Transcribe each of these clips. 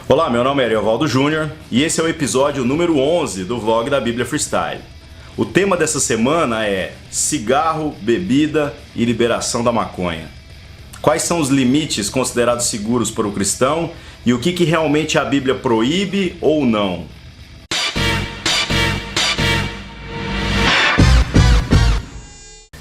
Olá, meu nome é Ariovaldo Júnior e esse é o episódio número 11 do vlog da Bíblia Freestyle. O tema dessa semana é cigarro, bebida e liberação da maconha. Quais são os limites considerados seguros para o cristão e o que realmente a Bíblia proíbe ou não?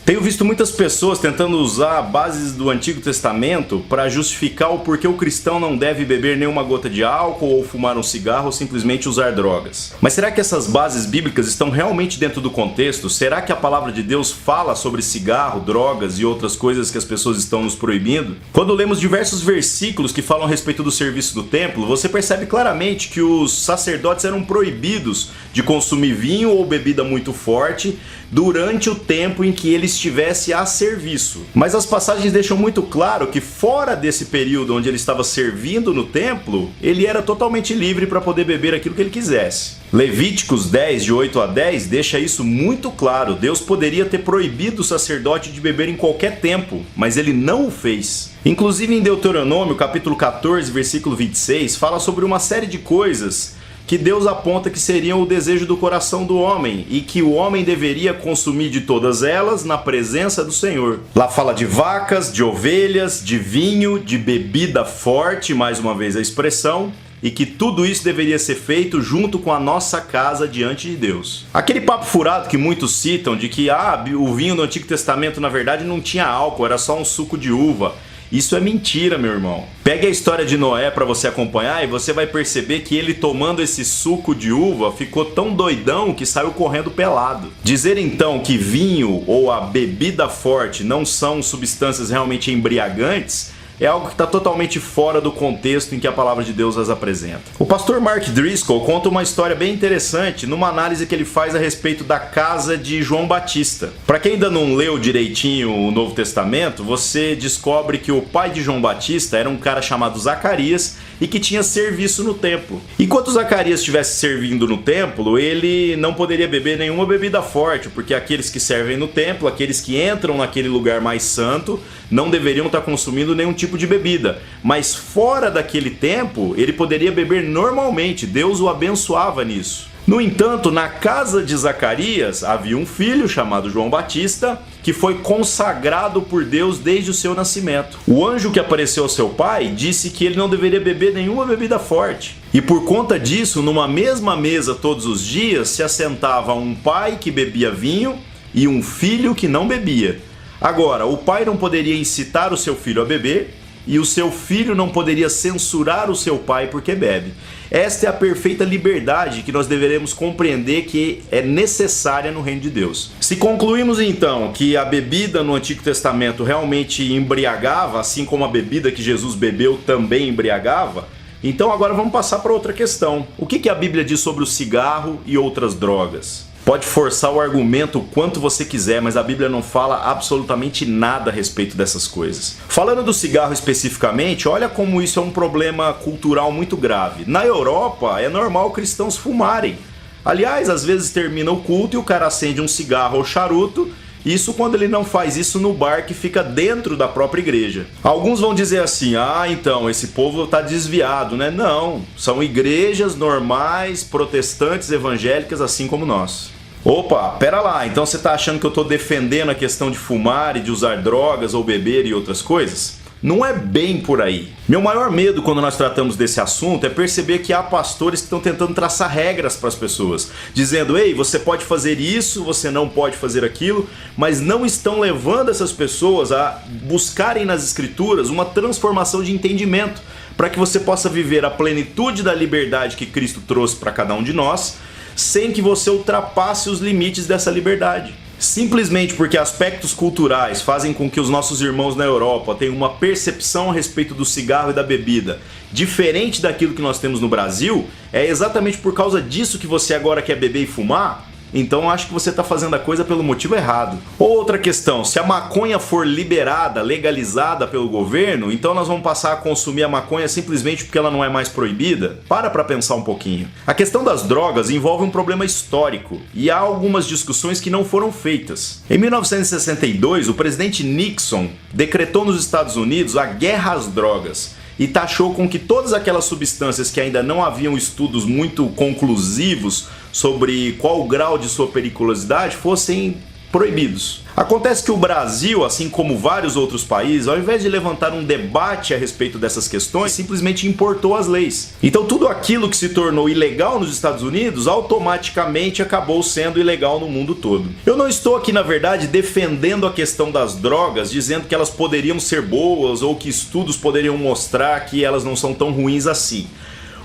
Tenho visto muitas pessoas tentando usar bases do Antigo Testamento para justificar o porquê o cristão não deve beber nenhuma gota de álcool ou fumar um cigarro ou simplesmente usar drogas. Mas será que essas bases bíblicas estão realmente dentro do contexto? Será que a palavra de Deus fala sobre cigarro, drogas e outras coisas que as pessoas estão nos proibindo? Quando lemos diversos versículos que falam a respeito do serviço do templo, você percebe claramente que os sacerdotes eram proibidos de consumir vinho ou bebida muito forte durante o tempo em que ele estivesse a serviço. Mas as passagens deixam muito claro que fora desse período onde ele estava servindo no templo, ele era totalmente livre para poder beber aquilo que ele quisesse. Levíticos 10, de 8 a 10, deixa isso muito claro. Deus poderia ter proibido o sacerdote de beber em qualquer tempo, mas ele não o fez. Inclusive em Deuteronômio, capítulo 14, versículo 26, fala sobre uma série de coisas que Deus aponta que seriam o desejo do coração do homem e que o homem deveria consumir de todas elas na presença do Senhor. Lá fala de vacas, de ovelhas, de vinho, de bebida forte, mais uma vez a expressão, e que tudo isso deveria ser feito junto com a nossa casa diante de Deus. Aquele papo furado que muitos citam de que o vinho no Antigo Testamento na verdade não tinha álcool, era só um suco de uva. Isso é mentira, meu irmão. Pegue a história de Noé para você acompanhar e você vai perceber que ele tomando esse suco de uva ficou tão doidão que saiu correndo pelado. Dizer então que vinho ou a bebida forte não são substâncias realmente embriagantes é algo que está totalmente fora do contexto em que a palavra de Deus as apresenta. O pastor Mark Driscoll conta uma história bem interessante numa análise que ele faz a respeito da casa de João Batista. Para quem ainda não leu direitinho o Novo Testamento, você descobre que o pai de João Batista era um cara chamado Zacarias e que tinha serviço no templo. Enquanto Zacarias estivesse servindo no templo, ele não poderia beber nenhuma bebida forte, porque aqueles que servem no templo, aqueles que entram naquele lugar mais santo, não deveriam estar consumindo nenhum tipo de bebida. Mas fora daquele tempo, ele poderia beber normalmente, Deus o abençoava nisso. No entanto, na casa de Zacarias havia um filho chamado João Batista, que foi consagrado por Deus desde o seu nascimento. O anjo que apareceu ao seu pai disse que ele não deveria beber nenhuma bebida forte. E por conta disso, numa mesma mesa todos os dias, se assentava um pai que bebia vinho e um filho que não bebia. Agora, o pai não poderia incitar o seu filho a beber e o seu filho não poderia censurar o seu pai porque bebe. Esta é a perfeita liberdade que nós deveremos compreender que é necessária no reino de Deus. Se concluímos então que a bebida no Antigo Testamento realmente embriagava, assim como a bebida que Jesus bebeu também embriagava, então agora vamos passar para outra questão. O que a Bíblia diz sobre o cigarro e outras drogas? Pode forçar o argumento o quanto você quiser, mas a Bíblia não fala absolutamente nada a respeito dessas coisas. Falando do cigarro especificamente, olha como isso é um problema cultural muito grave. Na Europa, é normal cristãos fumarem. Aliás, às vezes termina o culto e o cara acende um cigarro ou charuto. Isso quando ele não faz isso no bar que fica dentro da própria igreja. Alguns vão dizer assim, então esse povo está desviado, né? Não, são igrejas normais, protestantes, evangélicas, assim como nós. Opa, pera lá, então você está achando que eu estou defendendo a questão de fumar e de usar drogas ou beber e outras coisas? Não é bem por aí. Meu maior medo quando nós tratamos desse assunto é perceber que há pastores que estão tentando traçar regras para as pessoas, dizendo, ei, você pode fazer isso, você não pode fazer aquilo, mas não estão levando essas pessoas a buscarem nas escrituras uma transformação de entendimento, para que você possa viver a plenitude da liberdade que Cristo trouxe para cada um de nós, sem que você ultrapasse os limites dessa liberdade. Simplesmente porque aspectos culturais fazem com que os nossos irmãos na Europa tenham uma percepção a respeito do cigarro e da bebida diferente daquilo que nós temos no Brasil, é exatamente por causa disso que você agora quer beber e fumar? Então acho que você está fazendo a coisa pelo motivo errado. Outra questão, se a maconha for liberada, legalizada pelo governo, então nós vamos passar a consumir a maconha simplesmente porque ela não é mais proibida? Para pensar um pouquinho. A questão das drogas envolve um problema histórico e há algumas discussões que não foram feitas. Em 1962, o presidente Nixon decretou nos Estados Unidos a guerra às drogas. e taxou com que todas aquelas substâncias que ainda não haviam estudos muito conclusivos sobre qual o grau de sua periculosidade fossem proibidos. Acontece que o Brasil, assim como vários outros países, ao invés de levantar um debate a respeito dessas questões, simplesmente importou as leis. Então tudo aquilo que se tornou ilegal nos Estados Unidos automaticamente acabou sendo ilegal no mundo todo. Eu não estou aqui, na verdade, defendendo a questão das drogas, dizendo que elas poderiam ser boas ou que estudos poderiam mostrar que elas não são tão ruins assim.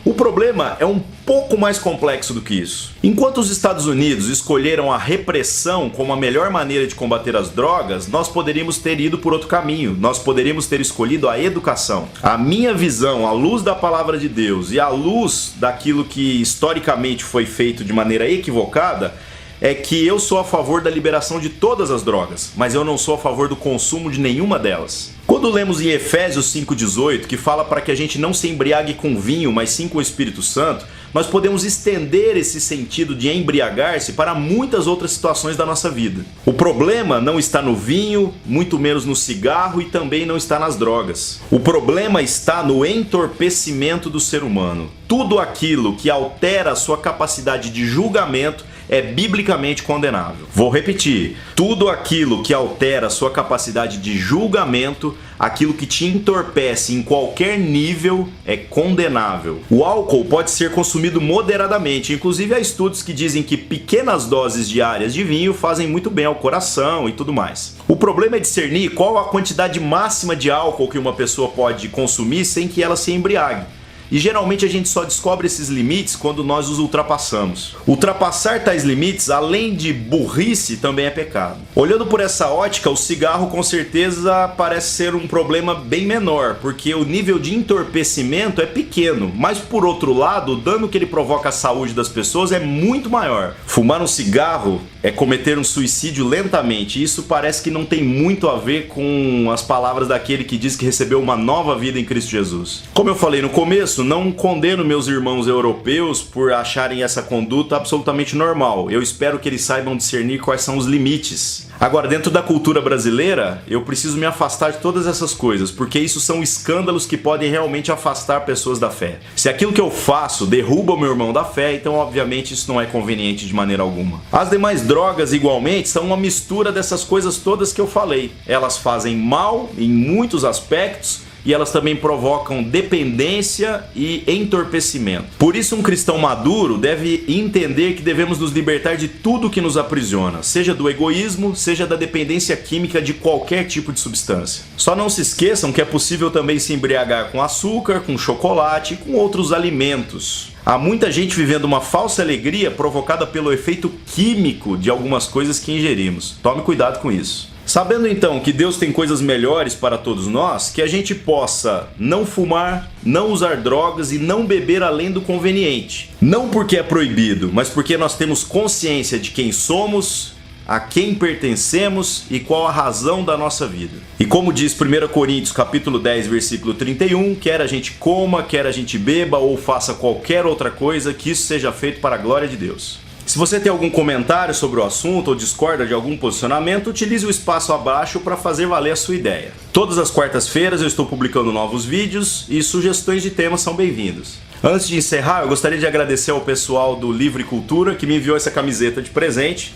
O problema é um pouco mais complexo do que isso. Enquanto os Estados Unidos escolheram a repressão como a melhor maneira de combater as drogas, nós poderíamos ter ido por outro caminho. Nós poderíamos ter escolhido a educação. A minha visão, à luz da palavra de Deus e à luz daquilo que historicamente foi feito de maneira equivocada, é que eu sou a favor da liberação de todas as drogas, mas eu não sou a favor do consumo de nenhuma delas. Quando lemos em Efésios 5,18, que fala para que a gente não se embriague com vinho, mas sim com o Espírito Santo, nós podemos estender esse sentido de embriagar-se para muitas outras situações da nossa vida. O problema não está no vinho, muito menos no cigarro e também não está nas drogas. O problema está no entorpecimento do ser humano. Tudo aquilo que altera a sua capacidade de julgamento é biblicamente condenável. Vou repetir, tudo aquilo que altera a sua capacidade de julgamento, aquilo que te entorpece em qualquer nível, é condenável. O álcool pode ser consumido moderadamente, inclusive há estudos que dizem que pequenas doses diárias de vinho fazem muito bem ao coração e tudo mais. O problema é discernir qual a quantidade máxima de álcool que uma pessoa pode consumir sem que ela se embriague. E geralmente a gente só descobre esses limites quando nós os ultrapassamos. Ultrapassar tais limites, além de burrice, também é pecado. Olhando por essa ótica, o cigarro com certeza parece ser um problema bem menor, porque o nível de entorpecimento é pequeno, mas por outro lado, o dano que ele provoca à saúde das pessoas é muito maior. Fumar um cigarro é cometer um suicídio lentamente, e isso parece que não tem muito a ver com as palavras daquele que diz que recebeu uma nova vida em Cristo Jesus. Como eu falei no começo, não condeno meus irmãos europeus por acharem essa conduta absolutamente normal. Eu espero que eles saibam discernir quais são os limites. Agora, dentro da cultura brasileira, eu preciso me afastar de todas essas coisas, porque isso são escândalos que podem realmente afastar pessoas da fé. Se aquilo que eu faço derruba o meu irmão da fé, então obviamente isso não é conveniente de maneira alguma. As demais drogas, igualmente, são uma mistura dessas coisas todas que eu falei. Elas fazem mal em muitos aspectos, e elas também provocam dependência e entorpecimento. Por isso, um cristão maduro deve entender que devemos nos libertar de tudo que nos aprisiona, seja do egoísmo, seja da dependência química de qualquer tipo de substância. Só não se esqueçam que é possível também se embriagar com açúcar, com chocolate e com outros alimentos. Há muita gente vivendo uma falsa alegria provocada pelo efeito químico de algumas coisas que ingerimos. Tome cuidado com isso. Sabendo então que Deus tem coisas melhores para todos nós, que a gente possa não fumar, não usar drogas e não beber além do conveniente. Não porque é proibido, mas porque nós temos consciência de quem somos, a quem pertencemos e qual a razão da nossa vida. E como diz 1 Coríntios capítulo 10, versículo 31, quer a gente coma, quer a gente beba ou faça qualquer outra coisa, que isso seja feito para a glória de Deus. Se você tem algum comentário sobre o assunto ou discorda de algum posicionamento, utilize o espaço abaixo para fazer valer a sua ideia. Todas as quartas-feiras eu estou publicando novos vídeos e sugestões de temas são bem-vindos. Antes de encerrar, eu gostaria de agradecer ao pessoal do Livre Cultura que me enviou essa camiseta de presente.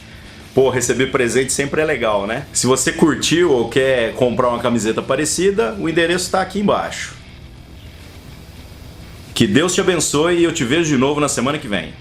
Pô, receber presente sempre é legal, né? Se você curtiu ou quer comprar uma camiseta parecida, o endereço está aqui embaixo. Que Deus te abençoe e eu te vejo de novo na semana que vem.